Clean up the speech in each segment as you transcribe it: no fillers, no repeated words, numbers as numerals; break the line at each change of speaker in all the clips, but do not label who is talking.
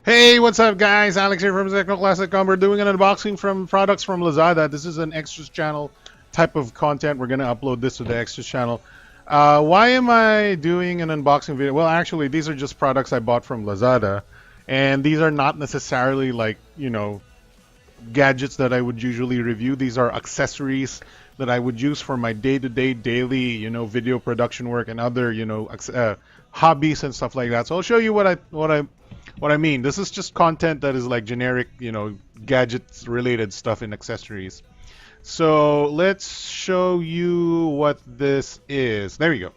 Hey, what's up, guys? Alex here from Classic.com. We're doing an unboxing from products from Lazada. This is an extras channel type of content. We're gonna upload this to the extras channel. Why am I doing an unboxing video? Well, actually, these are just products I bought from Lazada, and these are not necessarily like gadgets that I would usually review. These are accessories that I would use for my day-to-day, daily, video production work and other, hobbies and stuff like that. So I'll show you what I mean. This is just content that is like generic, gadgets related stuff and accessories. So let's show you what this is. There you go.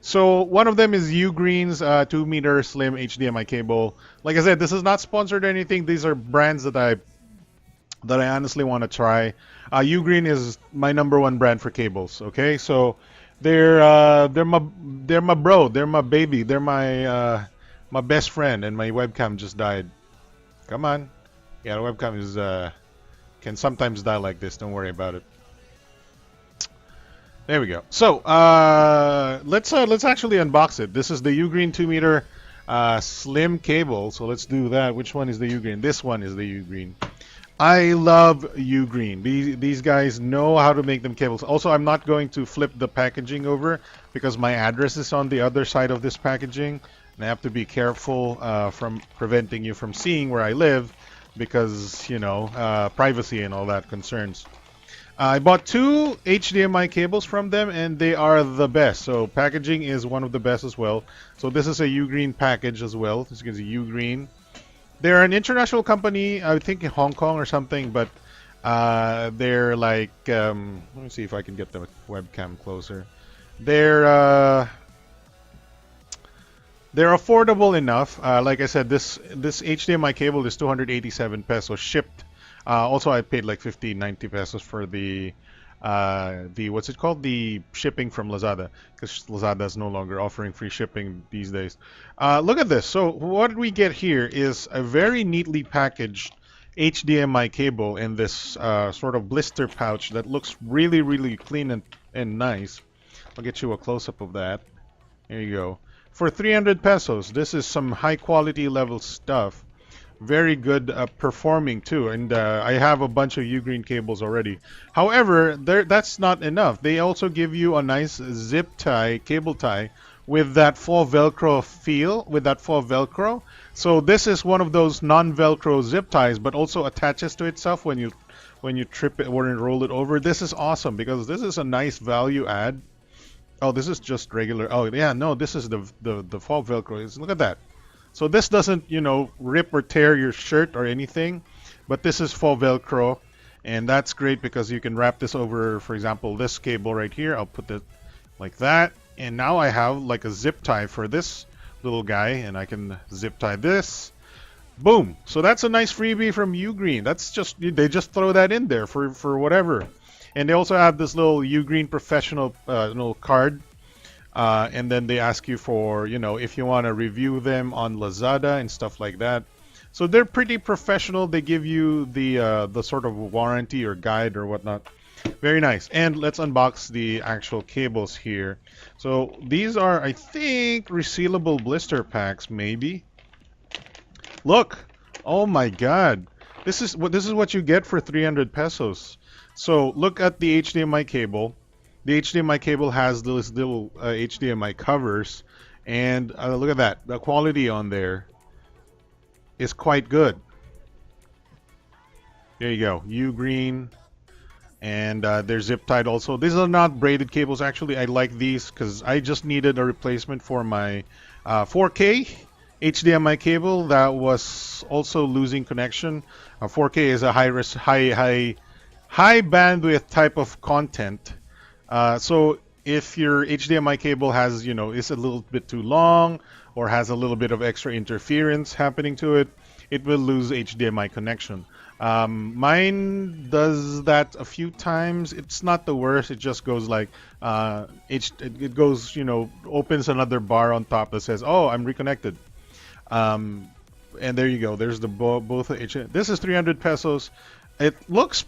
So one of them is Ugreen's 2-meter slim HDMI cable. Like I said, this is not sponsored or anything. These are brands that I honestly want to try. Ugreen is my #1 brand for cables. Okay, so they're my bro, they're my baby, they're my best friend, and my webcam just died. Come on, yeah, the webcam is can sometimes die like this. Don't worry about it. There we go. So let's actually unbox it. This is the Ugreen 2-meter slim cable. So let's do that. Which one is the Ugreen? This one is the Ugreen. I love Ugreen. These guys know how to make them cables. Also, I'm not going to flip the packaging over because my address is on the other side of this packaging, and I have to be careful from preventing you from seeing where I live because privacy and all that concerns. I bought 2 HDMI cables from them, and they are the best. So packaging is one of the best as well. So this is a Ugreen package as well. This is Ugreen. They're an international company, I think in Hong Kong or something, but they're like, let me see if I can get the webcam closer. They're affordable enough. Like I said, this HDMI cable is 287 pesos shipped. Also, I paid like 90 pesos for the what's it called? The shipping from Lazada, because Lazada is no longer offering free shipping these days. Look at this. So what we get here is a very neatly packaged HDMI cable in this sort of blister pouch that looks really, really clean and nice. I'll get you a close-up of that. There you go. For 300 pesos, this is some high quality level stuff. Very good performing too, and I have a bunch of Ugreen cables already. However, that's not enough. They also give you a nice zip tie, cable tie, with that full Velcro feel, with that full Velcro. So this is one of those non-Velcro zip ties, but also attaches to itself when you trip it or roll it over. This is awesome because this is a nice value add. Oh, this is just regular. Oh yeah, no, this is the full Velcro. Look at that. So this doesn't, rip or tear your shirt or anything, but this is full Velcro, and that's great because you can wrap this over, for example, this cable right here. I'll put it like that, and now I have like a zip tie for this little guy, and I can zip tie this. Boom! So that's a nice freebie from Ugreen. That's just, they just throw that in there for whatever. And they also have this little Ugreen professional little card. And then they ask you for, if you want to review them on Lazada and stuff like that. So they're pretty professional. They give you the sort of warranty or guide or whatnot. Very nice. And let's unbox the actual cables here. So these are, I think, resealable blister packs, maybe. Look! Oh my God! This is what you get for 300 pesos. So look at the HDMI cable. The HDMI cable has those little HDMI covers, and look at that. The quality on there is quite good. There you go, Ugreen, and they're zip tied also. These are not braided cables. Actually, I like these because I just needed a replacement for my 4K HDMI cable that was also losing connection. 4K is a high bandwidth type of content. So if your HDMI cable has, is a little bit too long or has a little bit of extra interference happening to it, it will lose HDMI connection. Mine does that a few times. It's not the worst. It just goes like, it goes, opens another bar on top that says, oh, I'm reconnected. And there you go. There's the both. This is 300 pesos. It looks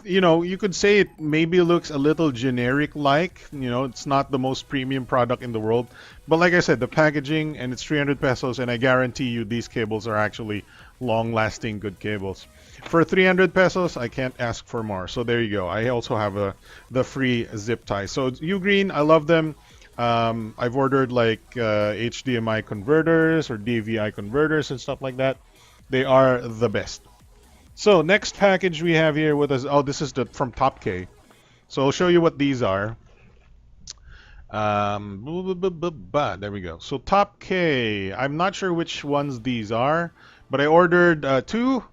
you know, you could say it maybe looks a little generic like, you know, it's not the most premium product in the world. But like I said, the packaging, and it's 300 pesos, and I guarantee you these cables are actually long lasting good cables. For 300 pesos, I can't ask for more. So there you go. I also have the free zip tie. So Ugreen, I love them. I've ordered like HDMI converters or DVI converters and stuff like that. They are the best. So next package we have here with us. Oh, this is the from Top K. So I'll show you what these are. There we go. So Top K. I'm not sure which ones these are, but I ordered two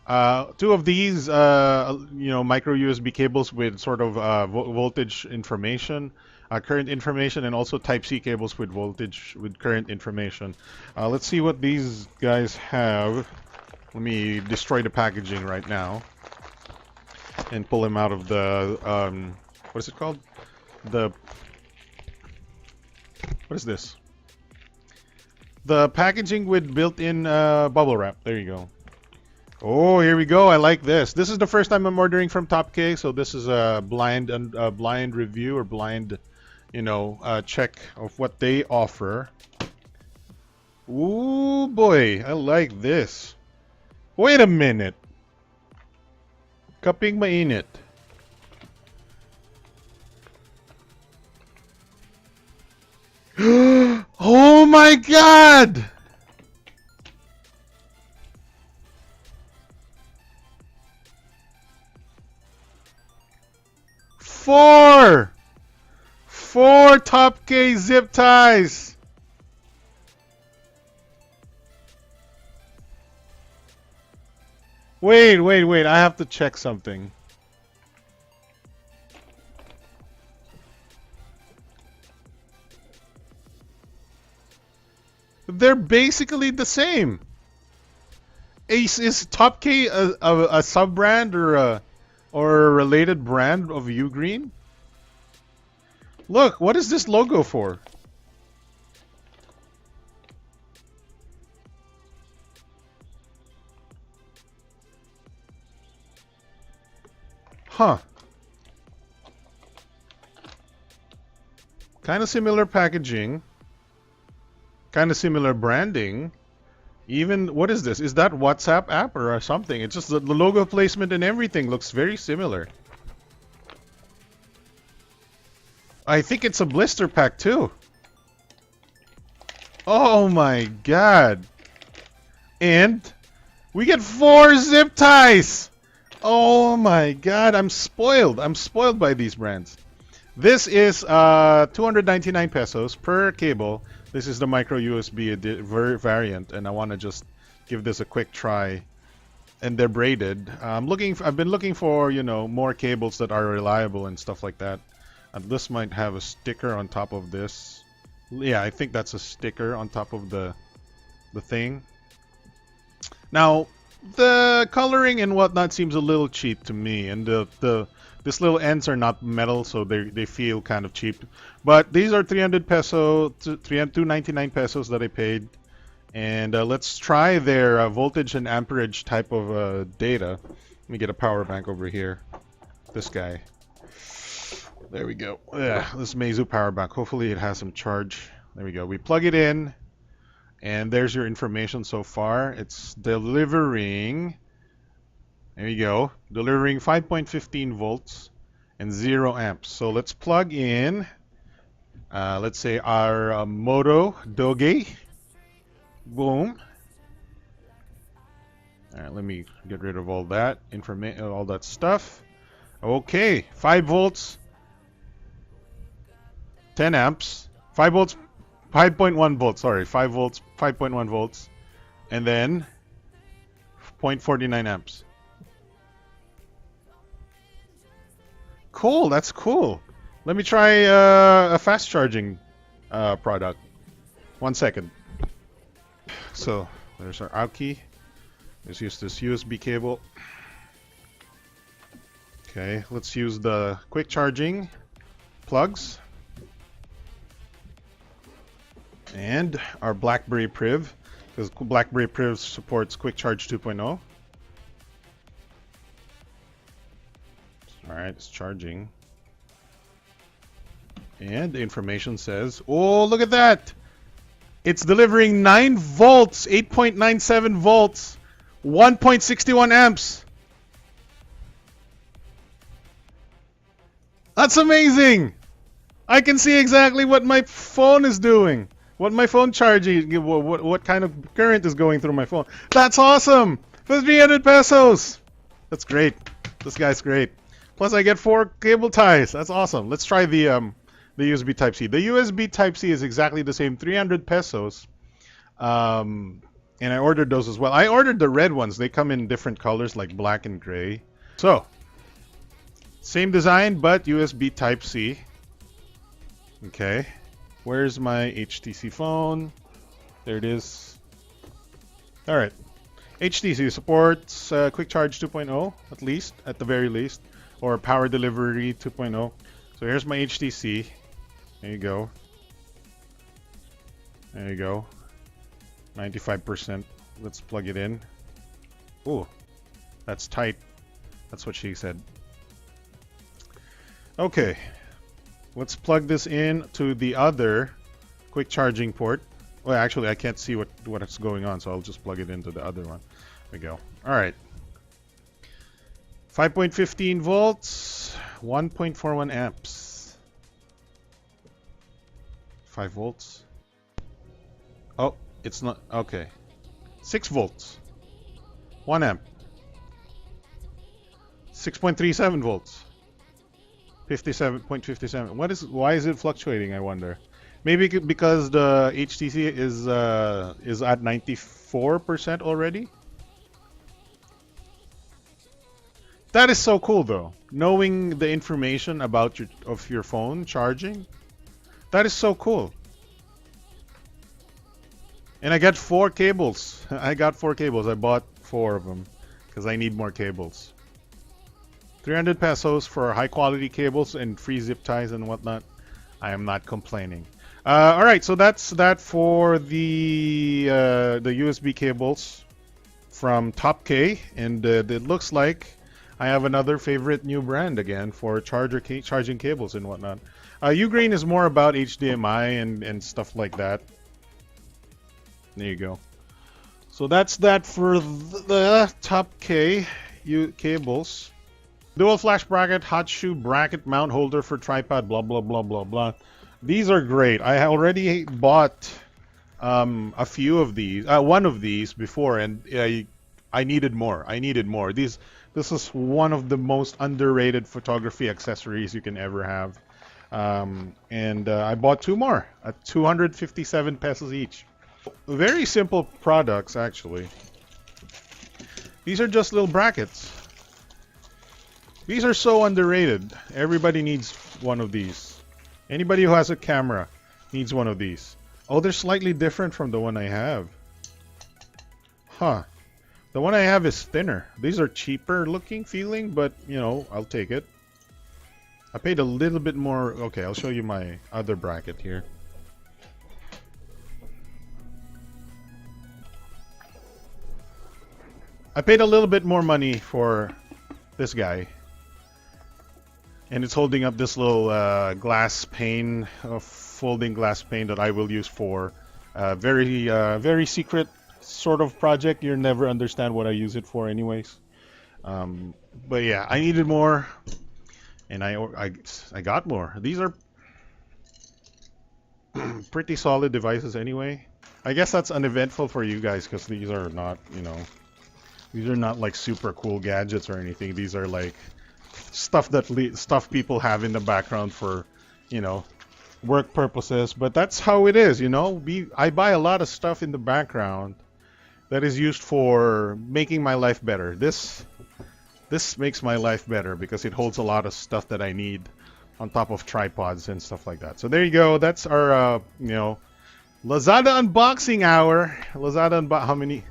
of these, you know, micro USB cables with sort of voltage information, current information, and also Type C cables with voltage with current information. Let's see what these guys have. Let me destroy the packaging right now and pull them out of the what is it called? The what is this? The packaging with built-in bubble wrap. There you go. Oh, here we go. I like this. This is the first time I'm ordering from Top K, so this is a blind blind review or blind, you know, check of what they offer. Ooh boy, I like this. Wait a minute. Kaping mainit. Oh my god! Four Top K zip ties. Wait. I have to check something. They're basically the same. Is Top K a sub brand or a related brand of Ugreen? Look, what is this logo for? Huh. Kind of similar packaging. Kind of similar branding. Even, what is this? Is that WhatsApp app or something? It's just the logo placement and everything looks very similar. I think it's a blister pack too. Oh my god. And we get 4 zip ties. Oh my god, I'm spoiled. I'm spoiled by these brands. This is 299 pesos per cable. This is the micro USB variant, and I want to just give this a quick try. And they're braided. I've been looking for, you know, more cables that are reliable and stuff like that. And this might have a sticker on top of this. Yeah, I think that's a sticker on top of the thing. Now, the coloring and whatnot seems a little cheap to me, and this little ends are not metal, so they feel kind of cheap. But these are 300 peso, 299 pesos that I paid. And let's try their voltage and amperage type of data. Let me get a power bank over here. This guy. There we go. Yeah, this Meizu power bank. Hopefully it has some charge. There we go. We plug it in, and there's your information so far. It's delivering. There you go. Delivering 5.15 volts and 0 amps. So let's plug in. Let's say our Moto Doge. Boom. All right, let me get rid of all that information, all that stuff. Okay, 5 volts, 10 amps, 5 volts, 5.1 volts. Sorry, 5 volts, 5.1 volts, and then 0.49 amps. Cool, that's cool. Let me try a fast charging product. 1 second. So there's our out key. Let's use this USB cable. Okay, let's use the quick charging plugs and our BlackBerry Priv, because BlackBerry Priv supports Quick Charge 2.0. Alright, it's charging. And the information says, oh, look at that! It's delivering 9 volts, 8.97 volts, 1.61 amps. That's amazing! I can see exactly what my phone is doing. What my phone charging, what kind of current is going through my phone. That's awesome! For 300 pesos! That's great. This guy's great. Plus I get 4 cable ties. That's awesome. Let's try the USB Type-C. The USB Type-C is exactly the same, 300 pesos. And I ordered those as well. I ordered the red ones. They come in different colors like black and gray. So, same design but USB Type-C. Okay. Where's my HTC phone? There it is. Alright. HTC supports Quick Charge 2.0 at least, at the very least. Or Power Delivery 2.0. So here's my HTC. There you go. There you go. 95%. Let's plug it in. Ooh, that's tight. That's what she said. Okay. Let's plug this in to the other quick charging port. Well, actually, I can't see what's going on, so I'll just plug it into the other one. There we go. All right. 5.15 volts, 1.41 amps. 5 volts. Oh, it's not. Okay. 6 volts. 1 amp. 6.37 volts. 57.57. Why is it fluctuating, I wonder? Maybe because the HTC is at 94% already? That is so cool though. Knowing the information about your phone charging. That is so cool. And I got 4 cables. I got 4 cables. I bought 4 of them because I need more cables. 300 pesos for high quality cables and free zip ties and whatnot. I am not complaining. All right, so that's that for the USB cables from Top K, and it looks like I have another favorite new brand again for charging cables and whatnot. Ugreen is more about HDMI and stuff like that. There you go. So that's that for the Top K cables. Dual flash bracket, hot shoe bracket, mount holder for tripod, blah blah blah blah blah. These are great. I already bought a few of these, one of these before, and I needed more. I needed more. This is one of the most underrated photography accessories you can ever have. And I bought 2 more at 257 pesos each. Very simple products, actually. These are just little brackets. These are so underrated. Everybody needs one of these. Anybody who has a camera needs one of these. Oh, they're slightly different from the one I have. Huh. The one I have is thinner. These are cheaper looking, feeling, but, you know, I'll take it. I paid a little bit more. Okay, I'll show you my other bracket here. I paid a little bit more money for this guy. And it's holding up this little glass pane, folding glass pane that I will use for very secret sort of project. You'll never understand what I use it for anyways. But yeah, I needed more, and I got more. These are pretty solid devices anyway. I guess that's uneventful for you guys because these are not, you know, these are not like super cool gadgets or anything. These are like stuff people have in the background for, you know, work purposes. But that's how it is, you know. I buy a lot of stuff in the background that is used for making my life better. This makes my life better because it holds a lot of stuff that I need on top of tripods and stuff like that. So there you go. That's our you know, Lazada unboxing hour. How many?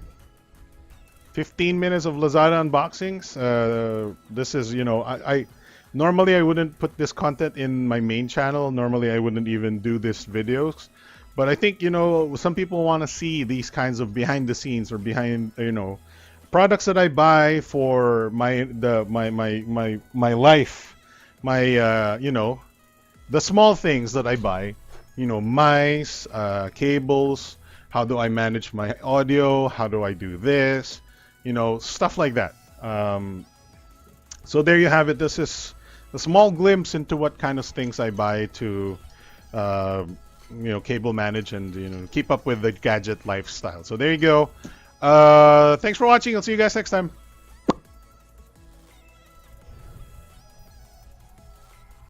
15 minutes of Lazada unboxings. This is, you know, I normally I wouldn't put this content in my main channel. Normally I wouldn't even do this videos. But I think, you know, some people want to see these kinds of behind the scenes or behind, you know, products that I buy for my life my the small things that I buy, mice, cables, how do I manage my audio, how do I do this, stuff like that. So there you have it. This is a small glimpse into what kind of things I buy to, uh, cable manage and keep up with the gadget lifestyle. So there you go. Thanks for watching. I'll see you guys next time.